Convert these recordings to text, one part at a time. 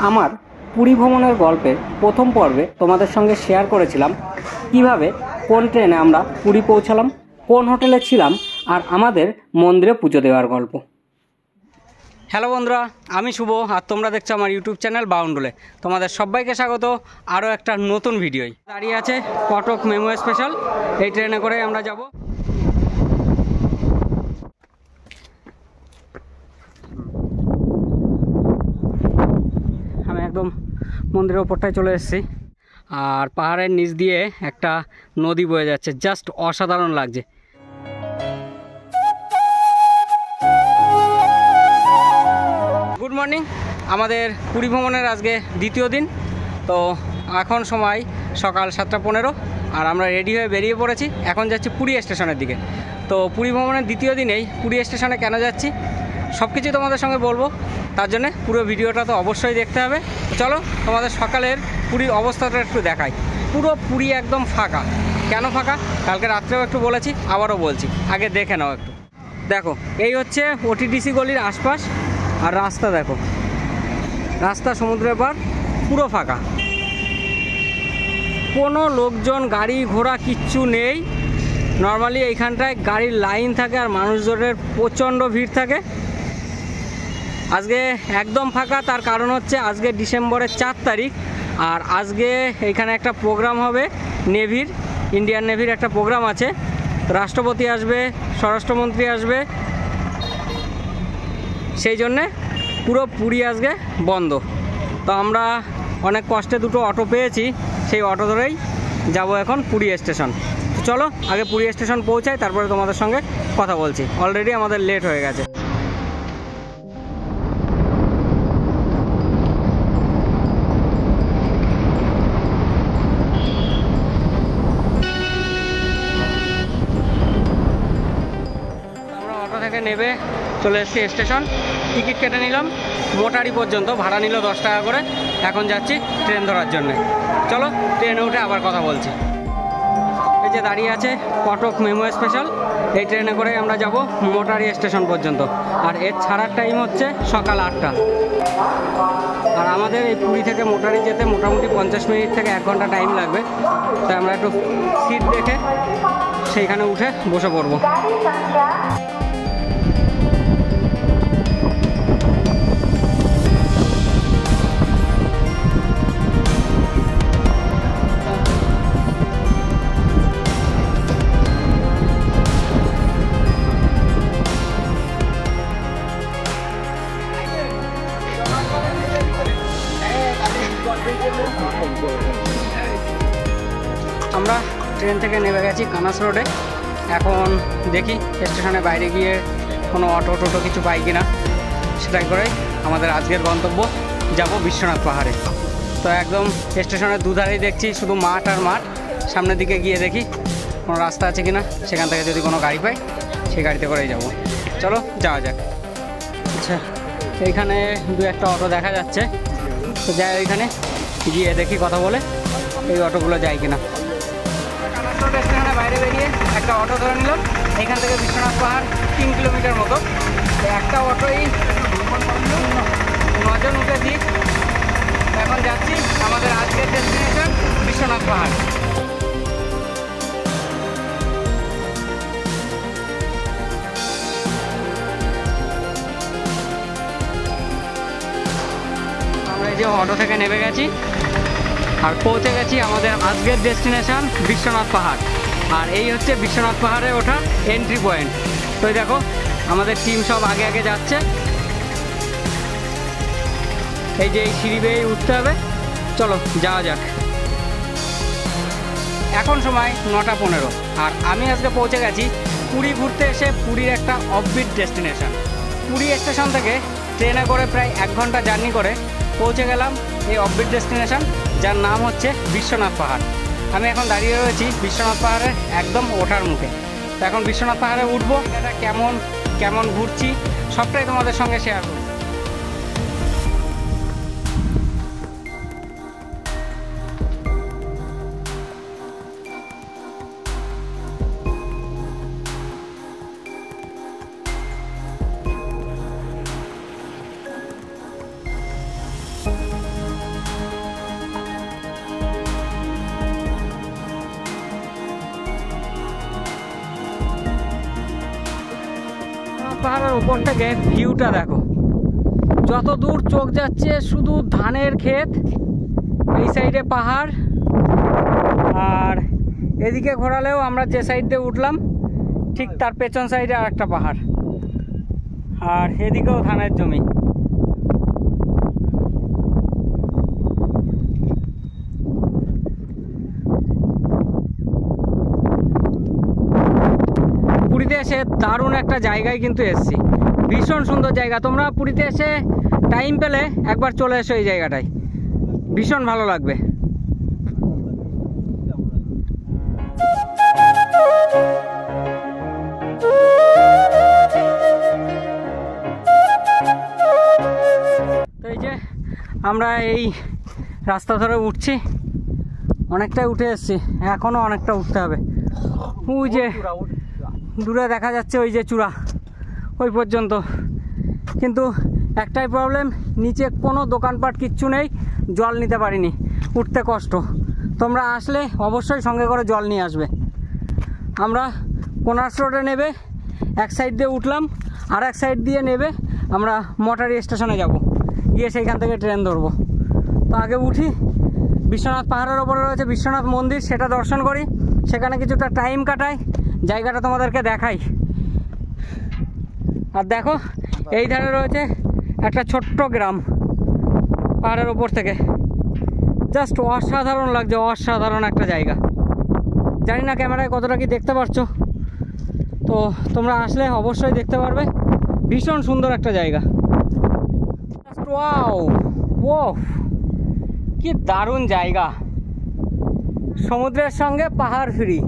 আমার পুরী ভ্রমণের গল্পের প্রথম পর্বে তোমাদের সঙ্গে শেয়ার করেছিলাম কিভাবে কোন ট্রেনে আমরা পুরী পৌঁছালাম, কোন হোটেলে ছিলাম আর আমাদের মন্দিরে পুজো দেওয়ার গল্প। হ্যালো বন্ধুরা, আমি শুভ আর তোমরা দেখছো আমার ইউটিউব চ্যানেল বাউন্ডুলে। তোমাদের সবাইকে স্বাগত আরও একটা নতুন ভিডিওয়। দাঁড়িয়ে আছে কটক মেমো স্পেশাল, এই ট্রেনে করে আমরা যাব। আমি একদম মন্দিরের ওপরটায় চলে এসেছি আর পাহাড়ের নিচ দিয়ে একটা নদী বয়ে যাচ্ছে, জাস্ট অসাধারণ লাগছে। গুড মর্নিং, আমাদের পুরী ভ্রমণের আজকে দ্বিতীয় দিন। তো এখন সময় সকাল 7:15 আর আমরা রেডি হয়ে বেরিয়ে পড়েছি। এখন যাচ্ছি পুরী স্টেশনের দিকে। তো পুরী ভ্রমণের দ্বিতীয় দিনেই পুরী স্টেশনে কেন যাচ্ছি সব কিছুই তোমাদের সঙ্গে বলবো, তার জন্যে পুরো ভিডিওটা তো অবশ্যই দেখতে হবে। চলো তোমাদের সকালের পুরীর অবস্থাটা একটু দেখাই। পুরো পুরী একদম ফাঁকা। কেন ফাঁকা কালকে রাত্রেও একটু বলেছি, আবারও বলছি, আগে দেখে নাও একটু। দেখো, এই হচ্ছে ওটিডিসি গলির আশপাশ আর রাস্তা দেখো, রাস্তা সমুদ্রের পার, পুরো ফাঁকা, কোনো লোকজন গাড়ি ঘোড়া কিচ্ছু নেই। নর্মালি এইখানটায় গাড়ির লাইন থাকে আর মানুষজনের প্রচণ্ড ভিড় থাকে। আজকে একদম ফাঁকা, তার কারণ হচ্ছে আজকে ডিসেম্বরের 4 তারিখ আর আজকে এইখানে একটা প্রোগ্রাম হবে নেভির, ইন্ডিয়ান নেভির একটা প্রোগ্রাম আছে। রাষ্ট্রপতি আসবে, স্বরাষ্ট্রমন্ত্রী আসবে, সেই জন্যে পুরো পুরী আজকে বন্ধ। তো আমরা অনেক কষ্টে দুটো অটো পেয়েছি, সেই অটো ধরেই যাব এখন পুরী স্টেশন। চলো আগে পুরী স্টেশন পৌঁছাই, তারপরে তোমাদের সঙ্গে কথা বলছি। অলরেডি আমাদের লেট হয়ে গেছে। আমরা অটো থেকে নেবে চলে এসেছি স্টেশন, টিকিট কেটে নিলাম, মোটারি পর্যন্ত ভাড়া নিল 10 টাকা করে। এখন যাচ্ছি ট্রেন ধরার জন্যে। চলো ট্রেনে উঠে আবার কথা বলছি। এই যে দাঁড়িয়ে আছে কটক মেমো স্পেশাল, এই ট্রেনে করে আমরা যাব মোটারি স্টেশন পর্যন্ত। আর এর ছাড়ার টাইম হচ্ছে সকাল 8টা। আর আমাদের এই পুরী থেকে মোটারি যেতে মোটামুটি 50 মিনিট থেকে 1 ঘন্টা টাইম লাগবে। তাই আমরা একটু সিট দেখে সেইখানে উঠে বসে পড়বো। আমরা ট্রেন থেকে নেমে গেছি কানাস রোডে। এখন দেখি স্টেশনের বাইরে গিয়ে কোনো অটো টোটো কিছু পাই কিনা, সেটাই করে আমাদের আজকের গন্তব্য, যাব বিশ্বনাথ পাহাড়ে। তো একদম স্টেশনের দুধারেই দেখছি শুধু মাঠ আর মাঠ। সামনের দিকে গিয়ে দেখি কোনো রাস্তা আছে কিনা, সেখান থেকে যদি কোনো গাড়ি পাই সেই গাড়িতে করেই যাব। চলো যাওয়া যাক। আচ্ছা, এইখানে দু একটা অটো দেখা যাচ্ছে, তো যাই ওইখানে গিয়ে দেখি কথা বলে এই অটোগুলো যায় কিনা। স্টেশনের বাইরে বেরিয়ে একটা অটো ধরে নিলাম। এখান থেকে বিশ্বনাথ পাহাড় 3 কিলোমিটার মতো। একটা অটোই 9 জন উঠেছি। এখন যাচ্ছি আমাদের আজকের ডেস্টিনেশন বিশ্বনাথ পাহাড়। আমরা এই যে অটো থেকে নেমে গেছি আর পৌঁছে গেছি আমাদের আজকের ডেস্টিনেশন বিশ্বনাথ পাহাড়। আর এই হচ্ছে বিশ্বনাথ পাহাড়ে ওঠার এন্ট্রি পয়েন্ট। তো দেখো আমাদের টিম সব আগে আগে যাচ্ছে। এই যে এই সিঁড়ি বেয়ে উঠতে হবে, চলো যাওয়া যাক। এখন সময় 9:15 আর আমি আজকে পৌঁছে গেছি পুরী ঘুরতে এসে পুরীর একটা অফবিট ডেস্টিনেশন। পুরী স্টেশন থেকে ট্রেনে করে প্রায় 1 ঘন্টা জার্নি করে পৌঁছে গেলাম এই অফবিট ডেস্টিনেশন, যার নাম হচ্ছে বিশ্বনাথ পাহাড়। আমি এখন দাঁড়িয়ে রয়েছি বিশ্বনাথ পাহাড়ের একদম ওঠার মুখে। তো এখন বিশ্বনাথ পাহাড়ে উঠবো, এটা কেমন কেমন ঘুরছি সবটাই তোমাদের সঙ্গে শেয়ার করব। পাহাড়ের উপর থেকে ভিউটা দেখো, যত দূর চোখ যাচ্ছে শুধু ধানের ক্ষেত, এই সাইডে পাহাড়, আর এদিকে ঘোরালেও আমরা যে সাইড দিয়ে উঠলাম ঠিক তার পেছন সাইডে আর একটা পাহাড়, আর এদিকেও ধানের জমি। পুরীতে এসে দারুণ একটা জায়গায় কিন্তু এসেছি, ভীষণ সুন্দর জায়গা। তোমরা পুরীতে এসে টাইম পেলে একবার চলে এসো এই জায়গাটায়, ভীষণ ভালো লাগবে। তো এই যে আমরা এই রাস্তা ধরে উঠছি, অনেকটাই উঠে এসেছি, এখনও অনেকটা উঠতে হবে। ওই যে দূরে দেখা যাচ্ছে ওই যে চূড়া, ওই পর্যন্ত। কিন্তু একটাই প্রবলেম, নিচে কোনো দোকানপাট কিচ্ছু নেই, জল নিতে পারিনি, উঠতে কষ্ট। তোমরা আসলে অবশ্যই সঙ্গে করে জল নিয়ে আসবে। আমরা কোনার্স রোডে নেবে এক সাইড দিয়ে উঠলাম, আর এক সাইড দিয়ে নেবে আমরা মটারি স্টেশনে যাব, গিয়ে সেইখান থেকে ট্রেন ধরবো। তো আগে উঠি, বিশ্বনাথ পাহাড়ের ওপরে রয়েছে বিশ্বনাথ মন্দির, সেটা দর্শন করি, সেখানে কিছুটা টাইম কাটাই, জায়গাটা তোমাদেরকে দেখাই। আর দেখো এই ধারে রয়েছে একটা ছোট্ট গ্রাম পাহাড়ের ওপর থেকে, জাস্ট অসাধারণ লাগছে, অসাধারণ একটা জায়গা। জানি না ক্যামেরায় কতটা কি দেখতে পারছো, তো তোমরা আসলে অবশ্যই দেখতে পারবে, ভীষণ সুন্দর একটা জায়গা। ওয়াও, ও কি দারুণ জায়গা, সমুদ্রের সঙ্গে পাহাড় ফ্রি।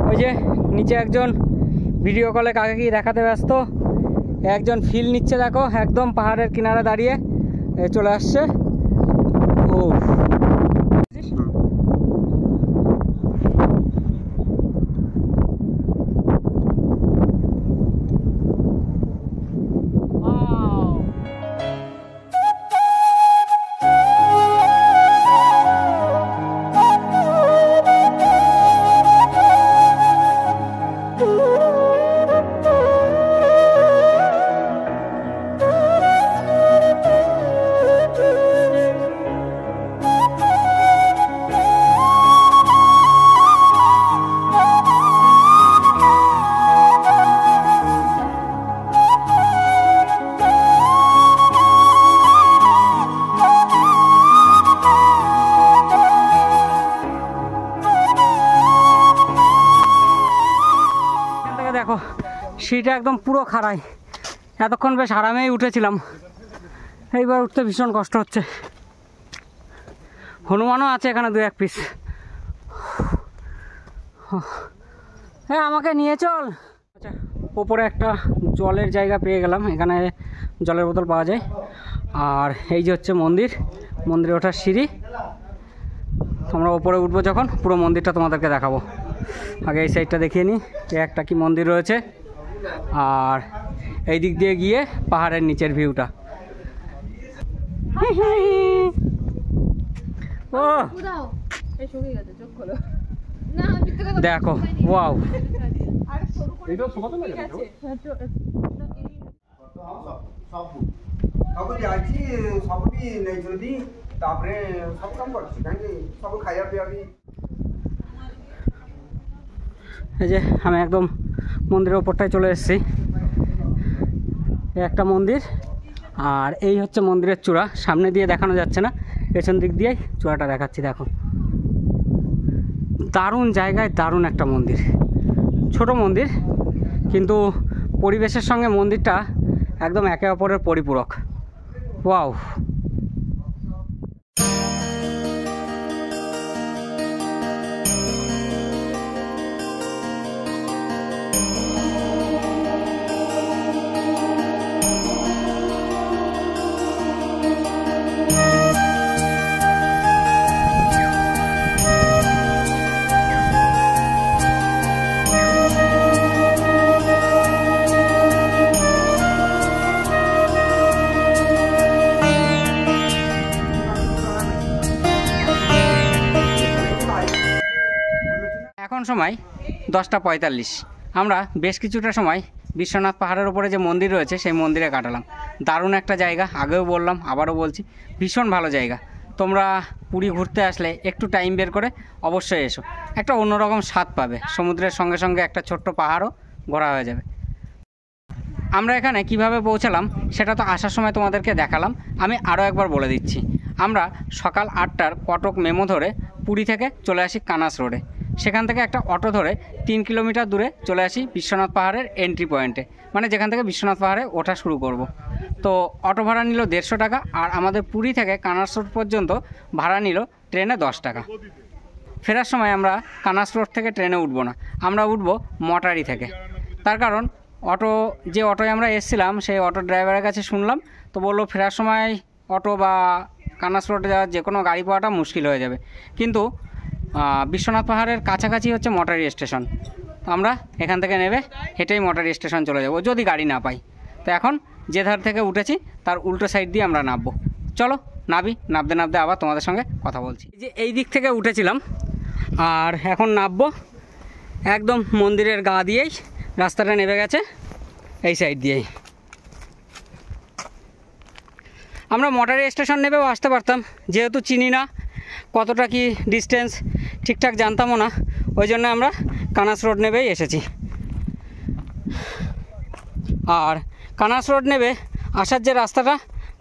ওই যে নিচে একজন ভিডিও কলে কাকে কি দেখাতে ব্যস্ত, একজন ফিল নিচ্ছে, দেখো একদম পাহাড়ের কিনারে দাঁড়িয়ে চলে আসছে। ও দেখো সিঁড়িটা একদম পুরো খাড়াই, এতক্ষণ বেশ আরামেই উঠেছিলাম, এইবার উঠতে ভীষণ কষ্ট হচ্ছে। হনুমানও আছে এখানে দু এক পিস। হ্যাঁ আমাকে নিয়ে চল। আচ্ছা, ওপরে একটা জলের জায়গা পেয়ে গেলাম, এখানে জলের বোতল পাওয়া যায়। আর এই যে হচ্ছে মন্দির, মন্দিরে ওঠার সিঁড়ি। আমরা ওপরে উঠবো যখন পুরো মন্দিরটা তোমাদেরকে দেখাবো। আগে এই সাইডটা দেখিয়ে নিই, একটা কি মন্দির রয়েছে, আর এই দিক দিয়ে গিয়ে পাহাড়ের নিচের ভিউটা। ও দেখো, ওয়াও, এই যে আমি একদম মন্দিরের ওপরটায় চলে এসেছি। একটা মন্দির, আর এই হচ্ছে মন্দিরের চূড়া। সামনে দিয়ে দেখানো যাচ্ছে না, পেছন দিক দিয়েই চূড়াটা দেখাচ্ছি। দেখো দারুণ জায়গায় দারুণ একটা মন্দির, ছোট মন্দির, কিন্তু পরিবেশের সঙ্গে মন্দিরটা একদম একে অপরের পরিপূরক। ওয়াও। এখন সময় 10:45। আমরা বেশ কিছুটা সময় বিশ্বনাথ পাহাড়ের উপরে যে মন্দির রয়েছে সেই মন্দিরে কাটালাম। দারুণ একটা জায়গা, আগেও বললাম আবারও বলছি, ভীষণ ভালো জায়গা। তোমরা পুরী ঘুরতে আসলে একটু টাইম বের করে অবশ্যই এসো, একটা অন্যরকম স্বাদ পাবে। সমুদ্রের সঙ্গে সঙ্গে একটা ছোট্ট পাহাড়ও ঘোরা হয়ে যাবে। আমরা এখানে কিভাবে পৌঁছালাম সেটা তো আসার সময় তোমাদেরকে দেখালাম, আমি আরও একবার বলে দিচ্ছি। আমরা সকাল 8টার কটক মেমো ধরে পুরী থেকে চলে আসি কানাস রোডে। সেখান থেকে একটা অটো ধরে 3 কিলোমিটার দূরে চলে আসি বিশ্বনাথ পাহাড়ের এন্ট্রি পয়েন্টে, মানে যেখান থেকে বিশ্বনাথ পাহাড়ে ওঠা শুরু করব। তো অটো ভাড়া নিল 150 টাকা, আর আমাদের পুরী থেকে কানাস রোড পর্যন্ত ভাড়া নিল ট্রেনে 10 টাকা। ফেরার সময় আমরা কানাস রোড থেকে ট্রেনে উঠবো না, আমরা উঠবো মটারি থেকে। তার কারণ যে অটোয় আমরা এসেছিলাম সেই অটো ড্রাইভারের কাছে শুনলাম, তো বললো ফেরার সময় অটো বা কানাস রোডে যাওয়ার যে কোনো গাড়ি পাওয়াটা মুশকিল হয়ে যাবে। কিন্তু বিশ্বনাথ পাহাড়ের কাছাকাছি হচ্ছে মটারি স্টেশন, আমরা এখান থেকে নেবে হেঁটেই মটারি স্টেশন চলে যাব যদি গাড়ি না পাই। তো এখন যে ধার থেকে উঠেছি তার উল্টো সাইড দিয়ে আমরা নামবো। চলো নামতে নামতে আবার তোমাদের সঙ্গে কথা বলছি। যে এই দিক থেকে উঠেছিলাম আর এখন নামবো একদম মন্দিরের গা দিয়েই, রাস্তাটা নেমে গেছে এই সাইড দিয়েই। আমরা মটারি স্টেশন নেবেও আসতে পারতাম, যেহেতু চিনি না কতটা কি ডিস্টেন্স ঠিকঠাক জানতামও না, ওই জন্য আমরা কানাস রোড নেবেই এসেছি। আর কানাস রোড নেবে আসার যে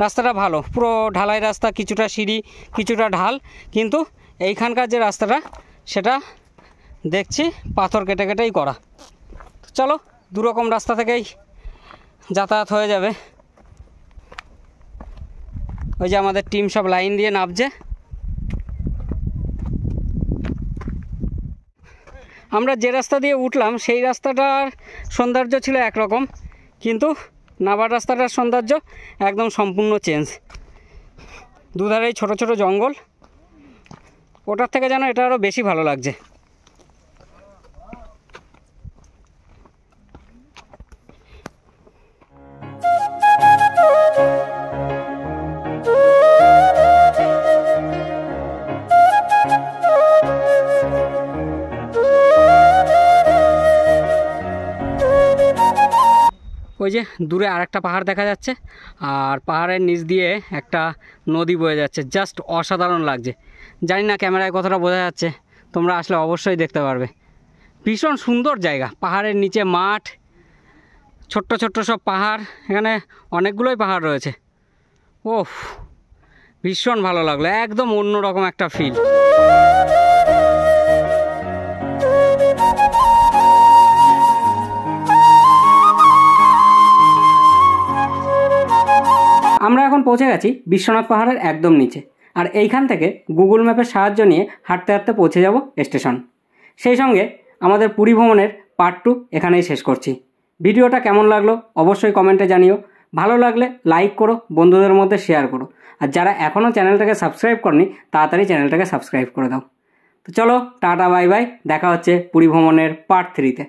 রাস্তাটা ভালো, পুরো ঢালাই রাস্তা, কিছুটা সিঁড়ি কিছুটা ঢাল, কিন্তু এইখানকার যে রাস্তাটা সেটা দেখছি পাথর কেটে কেটেই করা। চলো দুরকম রাস্তা থেকেই যাতায়াত হয়ে যাবে। ওই যে আমাদের টিম সব লাইন দিয়ে নামছে। আমরা যে রাস্তা দিয়ে উঠলাম সেই রাস্তাটার সৌন্দর্য ছিল একরকম, কিন্তু নাবার রাস্তাটার সৌন্দর্য একদম সম্পূর্ণ চেঞ্জ। দুধারেই ছোট ছোট জঙ্গল, ওটার থেকে যেন এটা আরও বেশি ভালো লাগছে। ওই যে দূরে আরেকটা পাহাড় দেখা যাচ্ছে, আর পাহাড়ের নিচ দিয়ে একটা নদী বয়ে যাচ্ছে, জাস্ট অসাধারণ লাগছে। জানি না ক্যামেরায় কতটা বোঝা যাচ্ছে, তোমরা আসলে অবশ্যই দেখতে পারবে। ভীষণ সুন্দর জায়গা, পাহাড়ের নিচে মাঠ, ছোট্ট ছোট্ট সব পাহাড়, এখানে অনেকগুলোই পাহাড় রয়েছে। ওহ, ভীষণ ভালো লাগলো, একদম অন্যরকম একটা ফিল। আমরা এখন পৌঁছে গেছি বিশ্বনাথ পাহাড়ের একদম নিচে, আর এইখান থেকে গুগল ম্যাপের সাহায্য নিয়ে হাঁটতে হাঁটতে পৌঁছে যাব স্টেশন। সেই সঙ্গে আমাদের পুরী ভ্রমণের পার্ট 2 এখানেই শেষ করছি। ভিডিওটা কেমন লাগলো অবশ্যই কমেন্টে জানিও। ভালো লাগলে লাইক করো, বন্ধুদের মধ্যে শেয়ার করো, আর যারা এখনও চ্যানেলটাকে সাবস্ক্রাইব করনি তাড়াতাড়ি চ্যানেলটাকে সাবস্ক্রাইব করে দাও। তো চলো টাটা বাই বাই, দেখা হচ্ছে পুরী ভ্রমণের পার্ট 3-তে।